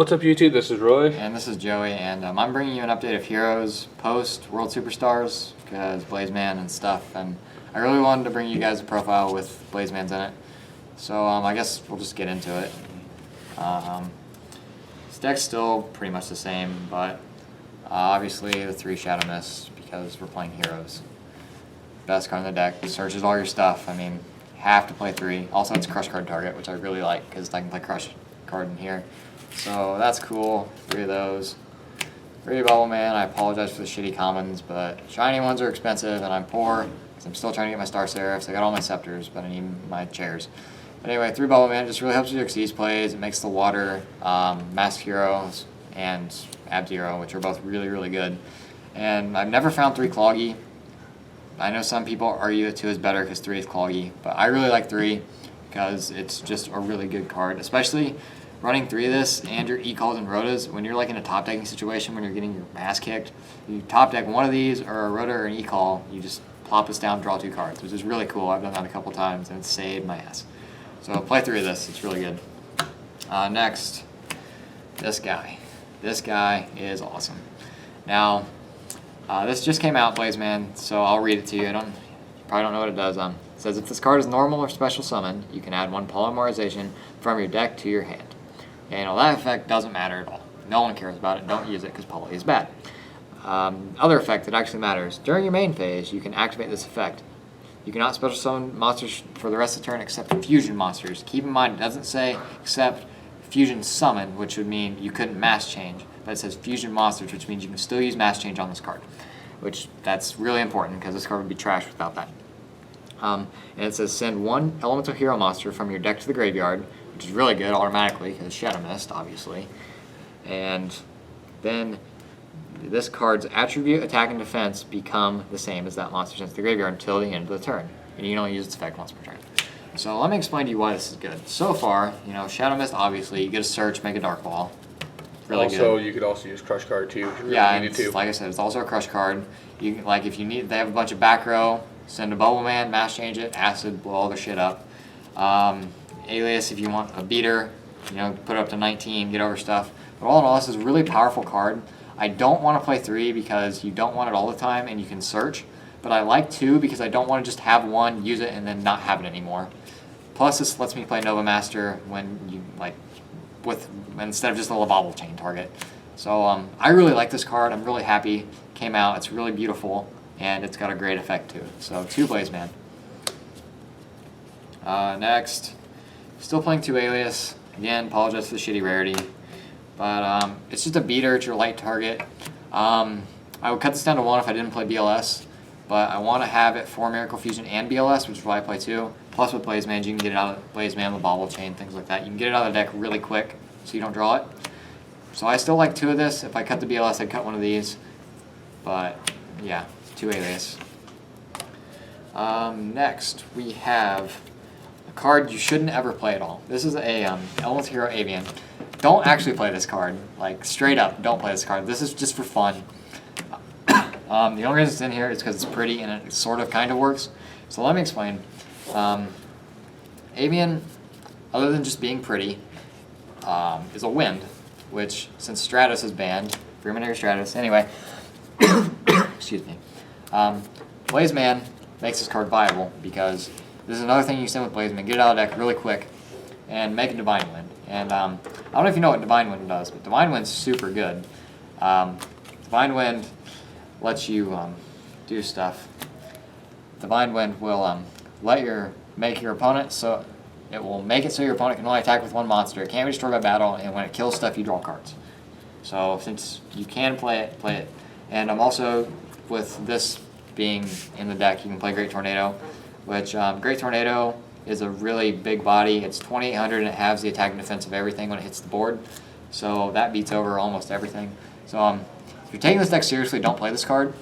What's up, YouTube? This is Roy. And this is Joey, and I'm bringing you an update of Heroes post World Superstars, because Blazeman and stuff, and I really wanted to bring you guys a profile with Blazeman's in it. So I guess we'll just get into it. This deck's still pretty much the same, but obviously the 3 Shadow Mist, because we're playing Heroes. Best card in the deck, searches all your stuff. I mean, have to play 3. Also, it's Crush Card target, which I really like, because I can play Crush Card in here. So that's cool. 3 of those. 3 Bubble Man. I apologize for the shitty commons, but shiny ones are expensive, and I'm poor, because I'm still trying to get my Star Seraphs. I got all my Scepters, but I need my chairs. But anyway, 3 Bubble Man just really helps you Xyz plays. It makes the water, Masked Heroes, and Ab-Zero, which are both really, really good. And I've never found 3 Cloggy. I know some people argue that 2 is better because 3 is Cloggy, but I really like 3 because it's just a really good card, especially running 3 of this and your E-Calls and Rotas. When you're like in a top decking situation when you're getting your ass kicked, you top deck one of these or a Rota or an E-Call, you just plop this down, draw 2 cards, which is really cool. I've done that a couple times and it's saved my ass. So play 3 of this, it's really good. Next, this guy. This guy is awesome. Now, this just came out, Blazeman, so I'll read it to you. You probably don't know what it does. It says, if this card is normal or special summon, you can add 1 Polymerization from your deck to your hand. And that effect doesn't matter at all. No one cares about it. Don't use it because poly is bad. Other effect that actually matters. During your main phase, you can activate this effect. You cannot special summon monsters for the rest of the turn except fusion monsters. Keep in mind, it doesn't say except fusion summon, which would mean you couldn't mass change. But it says fusion monsters, which means you can still use mass change on this card. Which, that's really important because this card would be trash without that. And it says send 1 elemental hero monster from your deck to the graveyard, which is really good automatically because Shadow Mist, obviously. And then this card's attribute, attack, and defense become the same as that monster sent to the graveyard until the end of the turn. And you can only use its effect once per turn. So let me explain to you why this is good. So far, Shadow Mist, obviously, you get a search, make a Dark Ball. Really also, good. you could also use Crush Card too. If you really Yeah, needed to. Like I said, it's also a Crush Card. You like if you need, they have a bunch of back row. Send a Bubble Man, mass change it, acid, blow all their shit up. Alias, if you want a beater, put it up to 19, get over stuff. But all in all, this is a really powerful card. I don't want to play 3 because you don't want it all the time and you can search. But I like 2 because I don't want to just have 1, use it, and then not have it anymore. Plus, this lets me play Nova Master when you instead of just a Lavable Chain target. So I really like this card. I'm really happy it came out. It's really beautiful and it's got a great effect too. So 2 Blazeman. Next, still playing 2 Alias. Again, apologize for the shitty rarity, but it's just a beater. It's your light target. I would cut this down to 1 if I didn't play BLS, but I want to have it for Miracle Fusion and BLS, which is why I play 2. Plus with Blazeman, you can get it out of Blazeman, the Bobble Chain, things like that. You can get it out of the deck really quick, so you don't draw it. So I still like 2 of this. If I cut the BLS, I'd cut 1 of these. But yeah, 2 Alias. Next, we have a card you shouldn't ever play at all. This is a Elemental Hero Avian. Don't actually play this card. Like, straight up, don't play this card. This is just for fun. The only reason it's in here is because it's pretty and it sort of kind of works. So let me explain. Avian, other than just being pretty, is a wind, which since Stratos is banned, Freemanary Stratos, anyway, excuse me, Blazeman makes this card viable because this is another thing you send with Blazeman. Get it out of the deck really quick and make a Divine Wind. And I don't know if you know what Divine Wind does, but Divine Wind's super good. Divine Wind lets you do stuff. Divine Wind will make your opponent so it will make it so your opponent can only attack with 1 monster. It can't be destroyed by battle, and when it kills stuff, you draw cards. So since you can play it. And I'm also, with this being in the deck, you can play Great Tornado, which Great Tornado is a really big body. It's 2800 and it halves the attack and defense of everything when it hits the board. So that beats over almost everything. So if you're taking this deck seriously, don't play this card.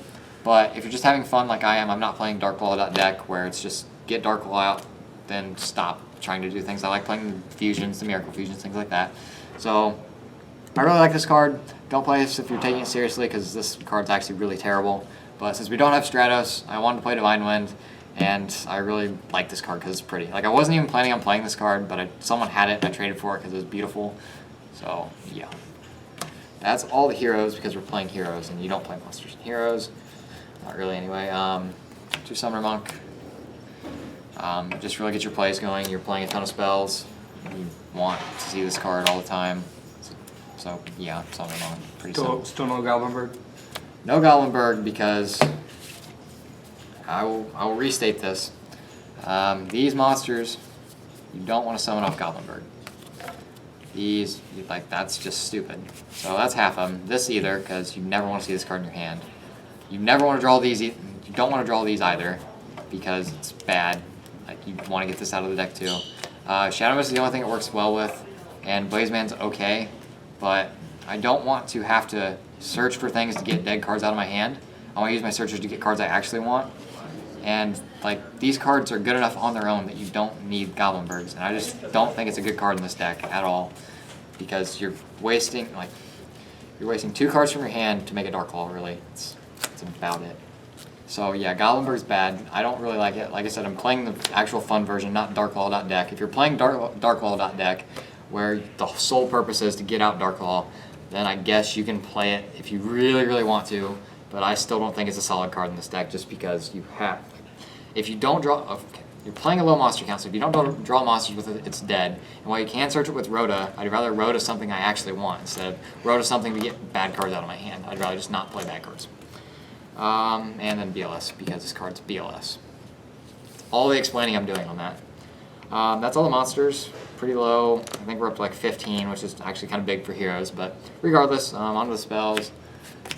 But if you're just having fun like I am, I'm not playing Dark Claw that deck where it's just get Dark Claw out, then stop trying to do things. I like playing fusions, the Miracle Fusions, things like that. So I really like this card. Don't play this if you're taking it seriously because this card's actually really terrible. But since we don't have Stratos, I wanted to play Divine Wind, and I really like this card because it's pretty. Like, I wasn't even planning on playing this card, but someone had it and I traded for it because it was beautiful. So yeah, that's all the heroes because we're playing heroes, and you don't play monsters and heroes. Not really anyway. 2 Summoner Monk. Just really get your plays going. You're playing a ton of spells. You want to see this card all the time. So yeah, Summoner Monk. Pretty simple. Still no Goblinberg? No Goblinberg because I will restate this. These monsters, you don't want to summon off Goblinberg. These, like, that's just stupid. So that's half of them. This either, because you never want to see this card in your hand. You never want to draw these. You don't want to draw these either, because it's bad. Like, you want to get this out of the deck too. Shadow Mist is the only thing it works well with, and Blaze Man's okay, but I don't want to have to search for things to get dead cards out of my hand. I want to use my searchers to get cards I actually want. And like, these cards are good enough on their own that you don't need Goblinbergs, and I just don't think it's a good card in this deck at all, because you're wasting 2 cards from your hand to make a Dark Claw. Really, it's about it. So yeah, Goblinberg's bad. I don't really like it. Like I said, I'm playing the actual fun version, not Darklaw.deck. If you're playing Darklaw.deck, where the sole purpose is to get out Darklaw, then I guess you can play it if you really, really want to. But I still don't think it's a solid card in this deck, just because you have. If you don't draw, okay, you're playing a low monster count, so if you don't draw monsters with it, it's dead. And while you can search it with Rhoda, I'd rather Rhoda something I actually want instead of Rhoda something to get bad cards out of my hand. I'd rather just not play bad cards. And then BLS, because this card's BLS. All the explaining I'm doing on that. That's all the monsters. Pretty low. I think we're up to like 15, which is actually kind of big for heroes. But regardless, onto the spells.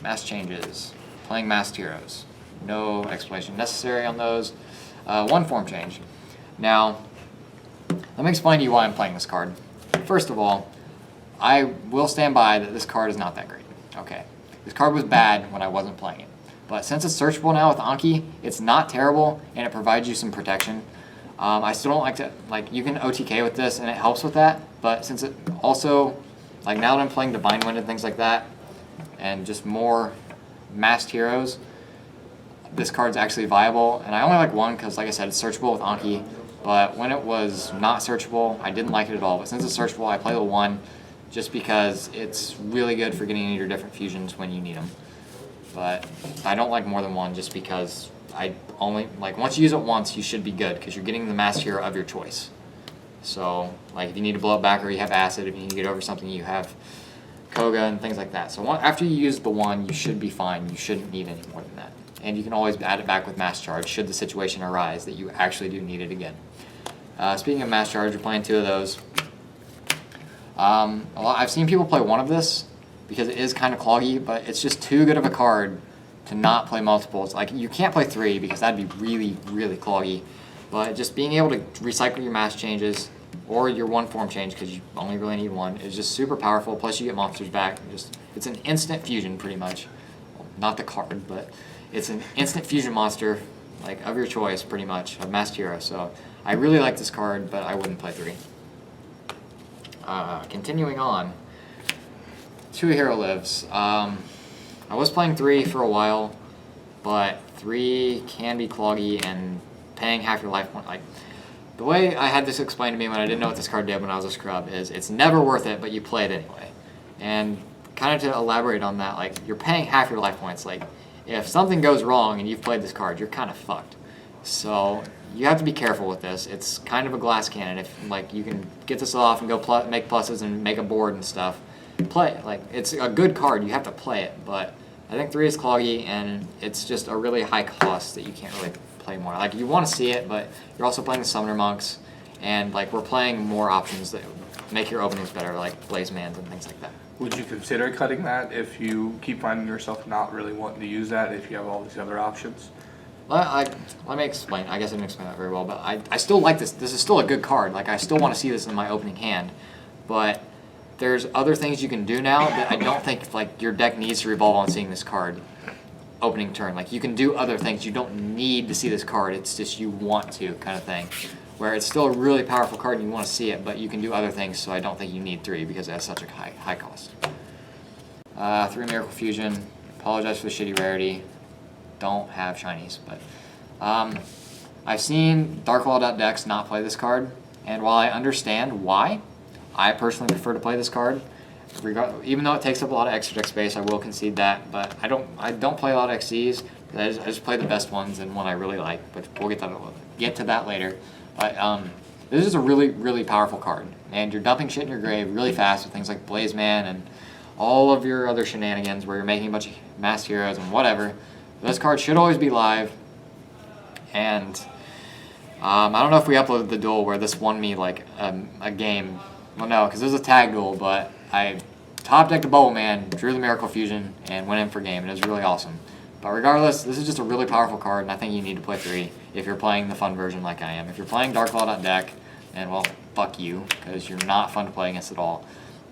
Mass changes. Playing masked heroes. No explanation necessary on those. 1 form change. Now, let me explain to you why I'm playing this card. First of all, I will stand by that this card is not that great. Okay. This card was bad when I wasn't playing it. But since it's searchable now with Anki, it's not terrible, and it provides you some protection. I still don't like to, like, you can OTK with this, and it helps with that, but since it also, like, now that I'm playing Divine Wind and things like that, and just more masked heroes, this card's actually viable. And I only like 1 because, like I said, it's searchable with Anki, but when it was not searchable, I didn't like it at all. But since it's searchable, I play the 1 just because it's really good for getting into your different fusions when you need them. But I don't like more than 1 just because I only, like, once you use it once, you should be good because you're getting the masked hero of your choice. So, like, if you need to blow it back or you have acid, if you need to get over something, you have Koga and things like that. So after you use the 1, you should be fine. You shouldn't need any more than that. And you can always add it back with Mass Charge should the situation arise that you actually do need it again. Speaking of Mass Charge, we're playing 2 of those. I've seen people play 1 of this because it is kind of cloggy, but it's just too good of a card to not play multiples. Like, you can't play 3 because that'd be really, really cloggy. But just being able to recycle your mass changes or your 1 form change, because you only really need 1, is just super powerful. Plus you get monsters back. It's an instant fusion pretty much. Well, not the card, but it's an instant fusion monster, like, of your choice pretty much, of Masked Hero. So I really like this card, but I wouldn't play 3. Continuing on. 2 Hero Lives. I was playing 3 for a while, but 3 can be cloggy, and paying half your life point, like, the way I had this explained to me when I didn't know what this card did when I was a scrub is it's never worth it, but you play it anyway. And kind of to elaborate on that, like, you're paying half your life points. Like, if something goes wrong and you've played this card, you're kind of fucked. So you have to be careful with this. It's kind of a glass cannon. If, like, you can get this off and go make pluses and make a board and stuff, play it. Like, it's a good card. You have to play it, but I think 3 is cloggy, and it's just a really high cost that you can't really play more. Like, you want to see it, but you're also playing the Summoner Monks, and, like, we're playing more options that make your openings better, like Blaze Mans and things like that. Would you consider cutting that if you keep finding yourself not really wanting to use that if you have all these other options? Let me explain. I guess I didn't explain that very well, but I still like this. This is still a good card. Like, I still want to see this in my opening hand, but there's other things you can do now that I don't think, like, your deck needs to revolve on seeing this card opening turn. Like, you can do other things. You don't need to see this card. It's just you want to kind of thing. Where it's still a really powerful card and you want to see it, but you can do other things, so I don't think you need 3 because it has such a high cost. 3 Miracle Fusion. Apologize for the shitty rarity. Don't have shinies, but I've seen Darklaw.decks not play this card, and while I understand why, I personally prefer to play this card. Even though it takes up a lot of extra deck space, I will concede that. But I don't play a lot of XCs. I just play the best ones and one I really like. But we'll get to that later. But this is a really, really powerful card, and you're dumping shit in your grave really fast with things like Blaze Man and all of your other shenanigans where you're making a bunch of mass heroes and whatever. This card should always be live, and I don't know if we uploaded the duel where this won me like a game. Well, no, because it was a tag duel, but I top decked a Bubble Man, drew the Miracle Fusion, and went in for game, and it was really awesome. But regardless, this is just a really powerful card, and I think you need to play 3 if you're playing the fun version like I am. If you're playing Darklaw.deck, then, well, fuck you, because you're not fun to play against at all.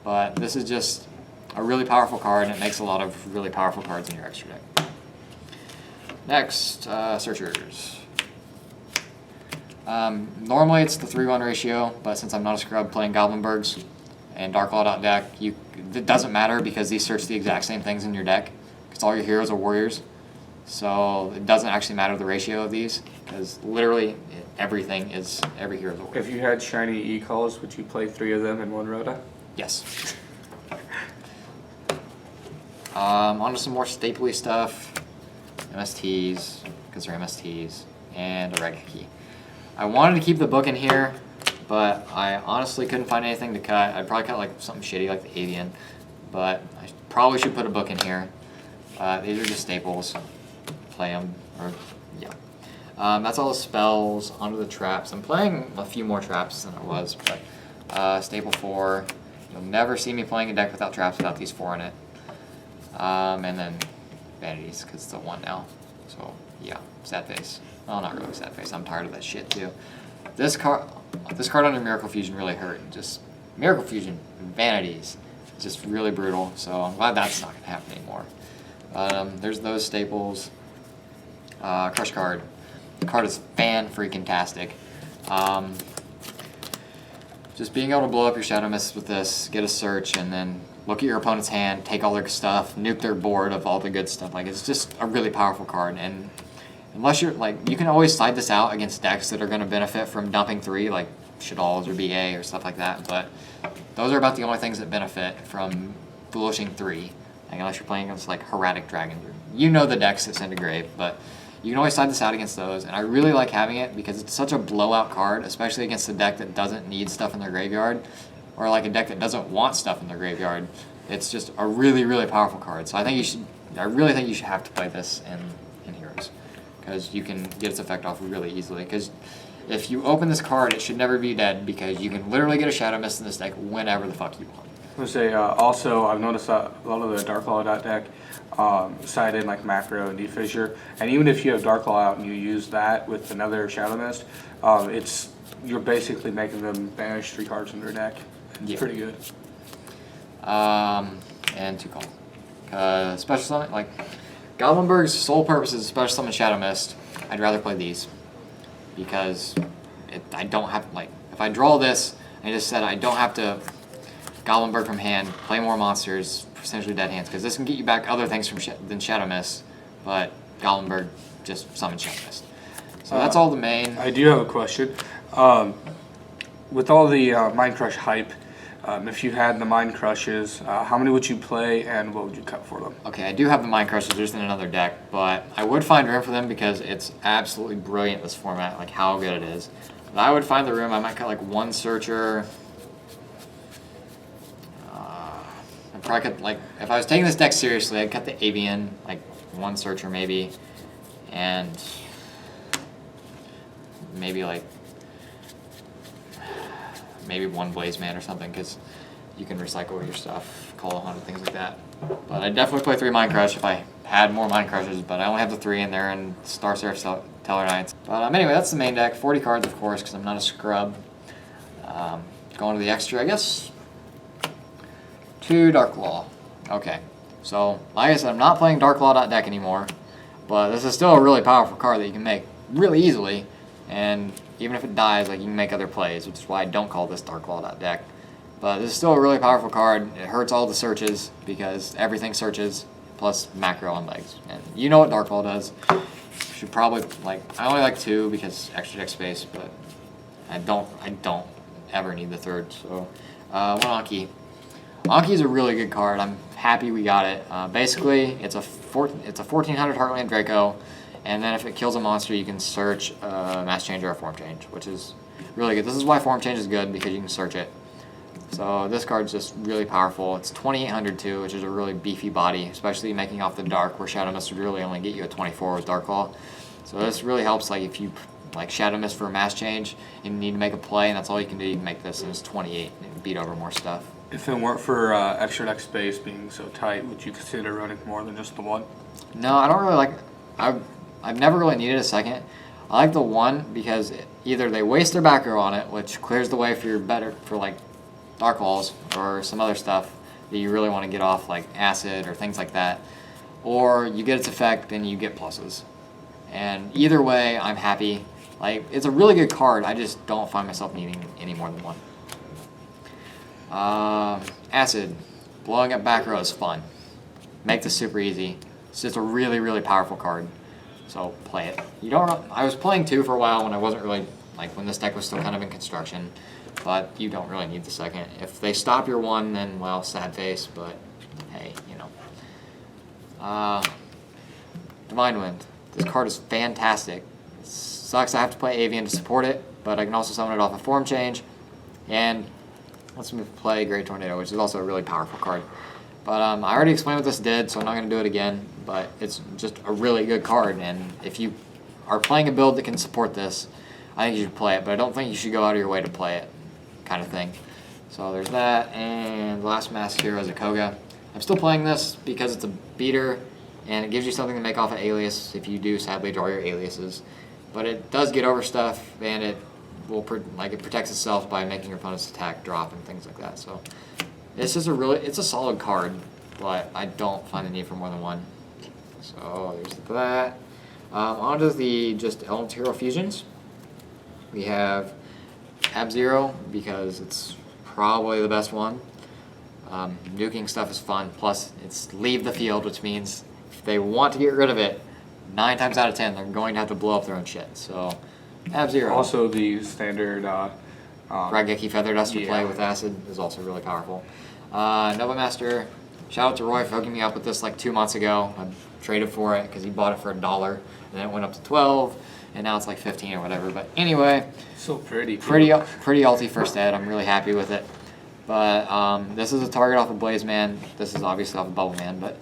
But this is just a really powerful card, and it makes a lot of really powerful cards in your extra deck. Next, Searchers. Normally it's the 3-1 ratio, but since I'm not a scrub playing Goblinbergs and Darklaw.deck, it doesn't matter because these search the exact same things in your deck, because all your heroes are warriors. So it doesn't actually matter the ratio of these, because literally every hero is a warrior. If you had shiny E-calls, would you play 3 of them in one Rhoda? Yes. On to some more stapley stuff. MSTs, because they're MSTs, and a reg key. I wanted to keep the book in here, but I honestly couldn't find anything to cut. I'd probably cut like something shitty like the Avian, but I probably should put a book in here. These are just staples. Play them, or yeah. That's all the spells. Onto the traps. I'm playing a few more traps than I was, but staple 4. You'll never see me playing a deck without traps without these 4 in it. And then vanities, because it's a 1 now. So yeah, sad face. Well, not really sad face. I'm tired of that shit too. This card under Miracle Fusion really hurt. Just Miracle Fusion, vanities, just really brutal. So I'm glad that's not gonna happen anymore. There's those staples. Crush card. The card is fan-freaking-tastic. Just being able to blow up your Shadow Mists with this, get a search, and then look at your opponent's hand, take all their stuff, nuke their board of all the good stuff. Like, it's just a really powerful card. And unless you're, like, you can always side this out against decks that are going to benefit from dumping 3, like Shaddolls or BA or stuff like that. But those are about the only things that benefit from Foolishing 3. Like, unless you're playing against, like, Heretic Dragons. You know the decks that send to grave, but you can always side this out against those. And I really like having it because it's such a blowout card, especially against a deck that doesn't need stuff in their graveyard, or like a deck that doesn't want stuff in their graveyard. It's just a really, really powerful card. So I really think you should have to play this in Heroes, because you can get its effect off really easily. Because if you open this card, it should never be dead, because you can literally get a Shadow Mist in this deck whenever the fuck you want. I would say also I've noticed that a lot of the Darklaw deck side in like Macro and Defissure, and even if you have Darklaw out and you use that with another Shadow Mist, you're basically making them banish 3 cards in their deck. It's pretty good. And 2 call. Special summon, like Goblinberg's sole purpose is special summon Shadow Mist. I'd rather play these because I don't have, like, if I draw this, I just said I don't have to Goblinberg from hand, play more monsters, essentially dead hands, because this can get you back other things than Shadow Mist, but Goblinberg just summons Shadow Mist. So that's all the main. I do have a question. With all the Mind Crush hype, if you had the Mind Crushes, how many would you play and what would you cut for them? Okay, I do have the Mind Crushes just in another deck, but I would find room for them because it's absolutely brilliant, this format, like how good it is. But I would find the room. I might cut like 1 Searcher. I probably could, like, if I was taking this deck seriously, I'd cut the Avian, like 1 Searcher maybe, and maybe like maybe 1 Blaze Man or something, because you can recycle your stuff, call 100, things like that. But I'd definitely play 3 Mind Crush if I had more Mind Crushes, but I only have the 3 in there and Star Seraph Teller Knights. But anyway, that's the main deck. 40 cards, of course, because I'm not a scrub. Going to the extra, I guess. 2 Darklaw. Okay, so like I said, I'm not playing Darklaw.deck anymore, but this is still a really powerful card that you can make really easily, and even if it dies, like, you can make other plays, which is why I don't call this Darklaw.deck. But this is still a really powerful card. It hurts all the searches because everything searches, plus macro on legs. And you know what Darklaw does. Should probably, like, I only like 2 because extra deck space, but I don't ever need the 3rd. So 1 Anki. Anki's a really good card. I'm happy we got it. Basically, it's a 1400 Heartland Draco, and then if it kills a monster, you can search a Mass Change or a Form Change, which is really good. This is why Form Change is good, because you can search it. So this card's just really powerful. It's 2800 too, which is a really beefy body, especially making off the Dark, where Shadow Mist would really only get you a 24 with Dark Claw. So this really helps, like if you like Shadow Mist for a Mass Change and you need to make a play, and that's all you can do, you can make this, and it's 28 and beat over more stuff. If it weren't for extra deck space being so tight, would you consider running more than just the one? No, I don't really like. I've never really needed a second. I like the one because either they waste their back row on it, which clears the way for your like Dark Walls or some other stuff that you really want to get off, like Acid or things like that, or you get its effect and you get pluses. And either way, I'm happy. Like, it's a really good card. I just don't find myself needing any more than one. Acid, blowing up back row is fun. Make this super easy. It's just a really, really powerful card. So play it. You don't. I was playing 2 for a while when I wasn't really, like, when this deck was still kind of in construction. But you don't really need the second. If they stop your 1, then, well, sad face, but hey, you know. Divine Wind. This card is fantastic. It sucks I have to play Avian to support it, but I can also summon it off a Form Change. And let's play Great Tornado, which is also a really powerful card. But I already explained what this did, so I'm not going to do it again. But it's just a really good card, and if you are playing a build that can support this, I think you should play it. But I don't think you should go out of your way to play it, kind of thing. So there's that, and the last Masked Hero is a Koga. I'm still playing this because it's a beater, and it gives you something to make off an alias if you do sadly draw your aliases. But it does get over stuff, and it will it protects itself by making your opponent's attack drop and things like that. So it's just it's a solid card, but I don't find the need for more than one. So there's that. On to the just Element Hero fusions. We have Ab-Zero because it's probably the best one. Nuking stuff is fun. Plus, it's leave the field, which means if they want to get rid of it, 9 times out of 10, they're going to have to blow up their own shit. So, Ab-Zero. Also, the standard Raigeki Feather Dust to play with Acid is also really powerful. Nova Master, shout out to Roy for hooking me up with this like 2 months ago. I traded for it because he bought it for $1, and then it went up to 12, and now it's like 15 or whatever. But anyway, so pretty ulti first ed. I'm really happy with it. But this is a target off of Blaze Man. This is obviously off of Bubble Man, but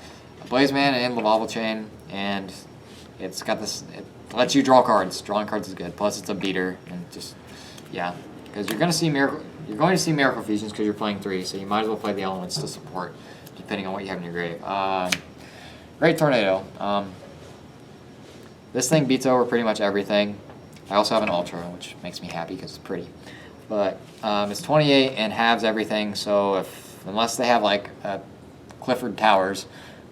Blaze Man and Lavalval Chain, and it's got this. It lets you draw cards. Drawing cards is good. Plus, it's a beater, and just yeah, because you're going to see Miracle Fusions because you're playing 3, so you might as well play the elements to support, depending on what you have in your grave. Great Tornado. This thing beats over pretty much everything. I also have an Ultra, which makes me happy because it's pretty. But it's 28 and halves everything, so unless they have like Clifford Towers,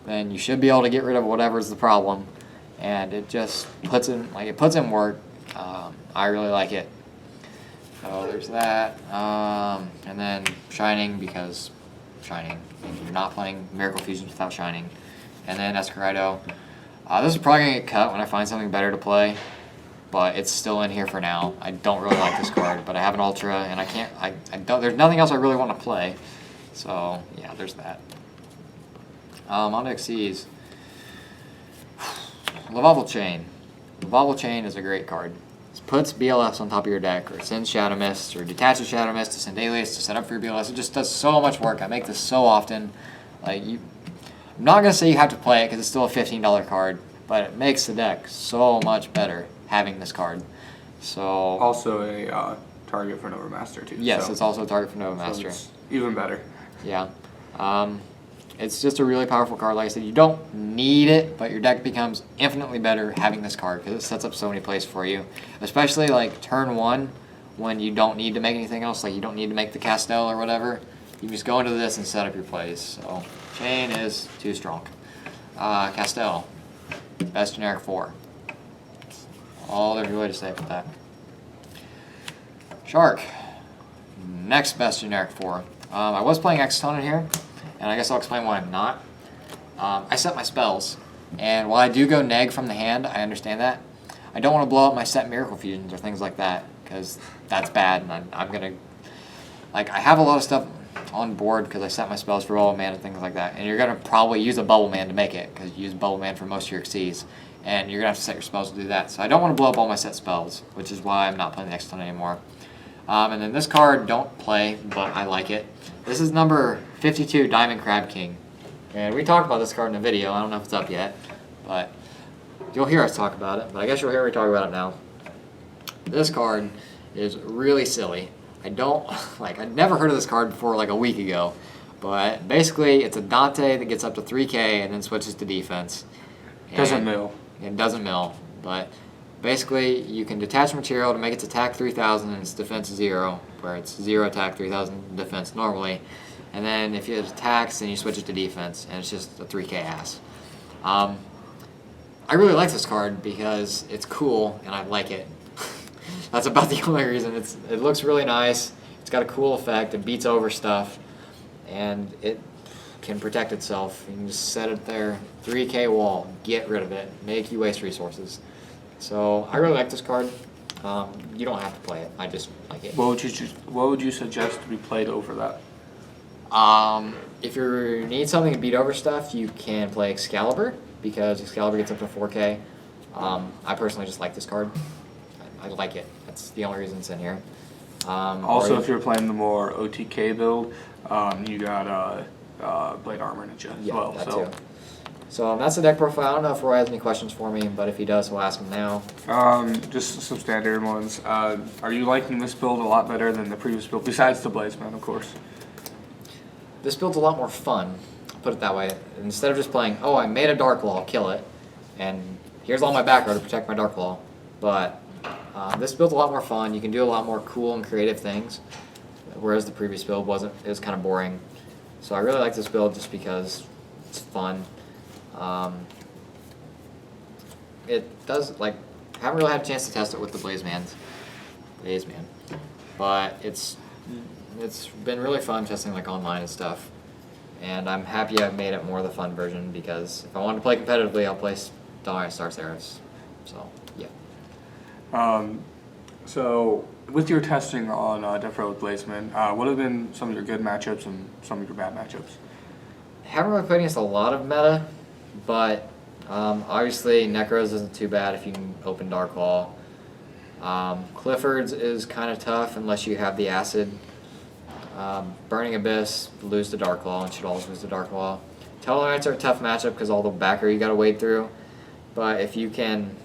then you should be able to get rid of whatever's the problem. And it just puts in work. I really like it. So there's that. And then Shining, because Shining. You're not playing Miracle Fusions without Shining. And then Escarido. This is probably going to get cut when I find something better to play, but it's still in here for now. I don't really like this card, but I have an Ultra, and there's nothing else I really want to play. So, yeah, there's that. On to Xyz. Lavalval Chain. Lavalval Chain is a great card. It puts BLFs on top of your deck, or it sends Shadow Mist, or detaches Shadow Mist to send Alias to set up for your BLS. It just does so much work. I make this so often. I'm not going to say you have to play it because it's still a $15 card, but it makes the deck so much better having this card. So also a target for Nova Master too. Yes, so, it's also a target for Nova Master. It's even better. Yeah. It's just a really powerful card. Like I said, you don't need it, but your deck becomes infinitely better having this card because it sets up so many plays for you. Especially like turn 1 when you don't need to make anything else, like you don't need to make the Castel or whatever. You can just go into this and set up your plays. So Chain is too strong. Castel, best generic 4. All there's really to say about that. Shark, next best generic 4. I was playing Exton in here, and I guess I'll explain why I'm not. I set my spells, and while I do go neg from the hand, I understand that. I don't want to blow up my set Miracle Fusions or things like that, because that's bad, and I'm going to... Like, I have a lot of stuff... on board because I set my spells for Bubble Man and things like that. And you're going to probably use a Bubble Man to make it because you use Bubble Man for most of your Xyz. And you're going to have to set your spells to do that. So I don't want to blow up all my set spells, which is why I'm not playing the X-Ton anymore. And then this card, don't play, but I like it. This is number 52, Diamond Crab King. And we talked about this card in a video. I don't know if it's up yet, but you'll hear us talk about it. But I guess you'll hear me talk about it now. This card is really silly. I'd never heard of this card before like a week ago. But basically, it's a Dante that gets up to 3K and then switches to defense. Doesn't mill. It doesn't mill, but basically you can detach material to make its attack 3,000 and its defense 0, where it's 0 attack, 3,000 defense normally. And then if it attacks, then you switch it to defense, and it's just a 3K ass. I really like this card because it's cool and I like it. That's about the only reason. It looks really nice. It's got a cool effect. It beats over stuff, and it can protect itself. You can just set it there, 3K wall, get rid of it, make you waste resources. So I really like this card. You don't have to play it. I just like it. What would you suggest to be played over that? If you need something to beat over stuff, you can play Excalibur because Excalibur gets up to 4K. I personally just like this card. I like it. That's the only reason it's in here. Also, if you're playing the more OTK build, you got Blade Armor Ninja as well. That too. So that's the deck profile. I don't know if Roy has any questions for me, but if he does, we'll ask him now. Just some standard ones. Are you liking this build a lot better than the previous build, besides the Blazeman, of course? This build's a lot more fun, I'll put it that way. Instead of just playing, oh, I made a Dark Claw, kill it, and here's all my back row to protect my Dark Claw. But this build's a lot more fun. You can do a lot more cool and creative things, whereas the previous build wasn't. It was kind of boring. So I really like this build just because it's fun. It does, I haven't really had a chance to test it with the Blazeman, but it's been really fun testing online and stuff, and I'm happy I've made it more the fun version because if I want to play competitively, I'll play Star Seraphs. So yeah. So with your testing on Death Row with Blazeman, what have been some of your good matchups and some of your bad matchups? Haven't really played against a lot of meta, but obviously Necros isn't too bad if you can open Dark Claw. Clifford's is kind of tough unless you have the Acid. Burning Abyss, lose the Dark Claw, and should always lose the Dark Claw. Tellarknights are a tough matchup because all the backer you gotta wade through. But if you can,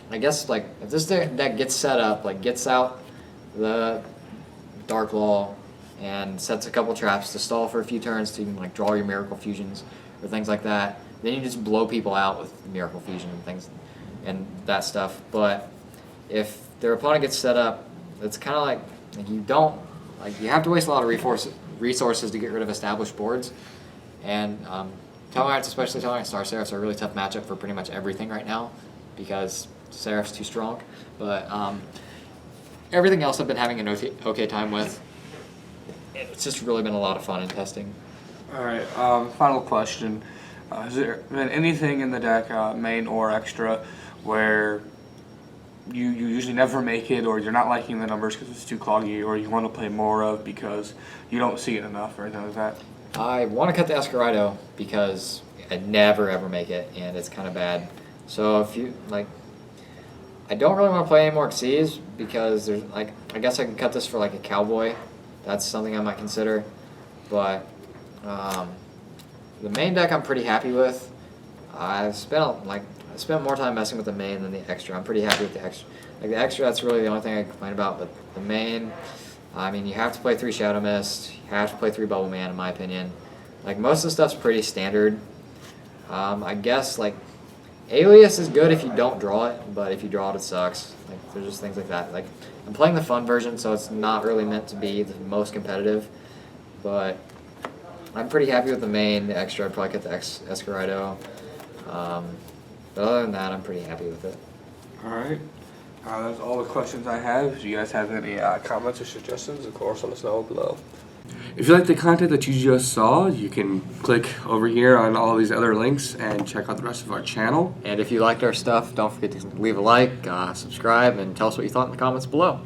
I guess, if this deck gets set up, gets out the Dark Claw and sets a couple traps to stall for a few turns so you can draw your Miracle Fusions or things like that, then you just blow people out with Miracle Fusion and things and that stuff. But if their opponent gets set up, it's kind of like you don't. You have to waste a lot of resources to get rid of established boards, and Tellarknights, especially Tellarknight Star Seraphs, are a really tough matchup for pretty much everything right now because Seraph's too strong. But everything else I've been having an okay time with. It's just really been a lot of fun in testing. All right, final question. Has there been anything in the deck, main or extra, where you usually never make it, or you're not liking the numbers because it's too cloggy, or you want to play more of because you don't see it enough, or anything like that? I want to cut the Escarido because I never ever make it, and it's kind of bad. So if you I don't really want to play any more Xyz because there's I guess I can cut this for a Cowboy. That's something I might consider, but the main deck I'm pretty happy with. I've spent more time messing with the main than the extra. I'm pretty happy with the extra. The extra, that's really the only thing I complain about. But the main, I mean, you have to play 3 Shadow Mist. You have to play 3 Bubble Man, in my opinion. Most of the stuff's pretty standard. I guess Alias is good if you don't draw it, but if you draw it, it sucks. There's just things like that. I'm playing the fun version, so it's not really meant to be the most competitive. But I'm pretty happy with the main. The extra, I'd probably cut the Escarido. But other than that, I'm pretty happy with it. All right. That's all the questions I have. If you guys have any comments or suggestions, of course, let us know below. If you like the content that you just saw, you can click over here on all these other links and check out the rest of our channel. And if you liked our stuff, don't forget to leave a like, subscribe, and tell us what you thought in the comments below.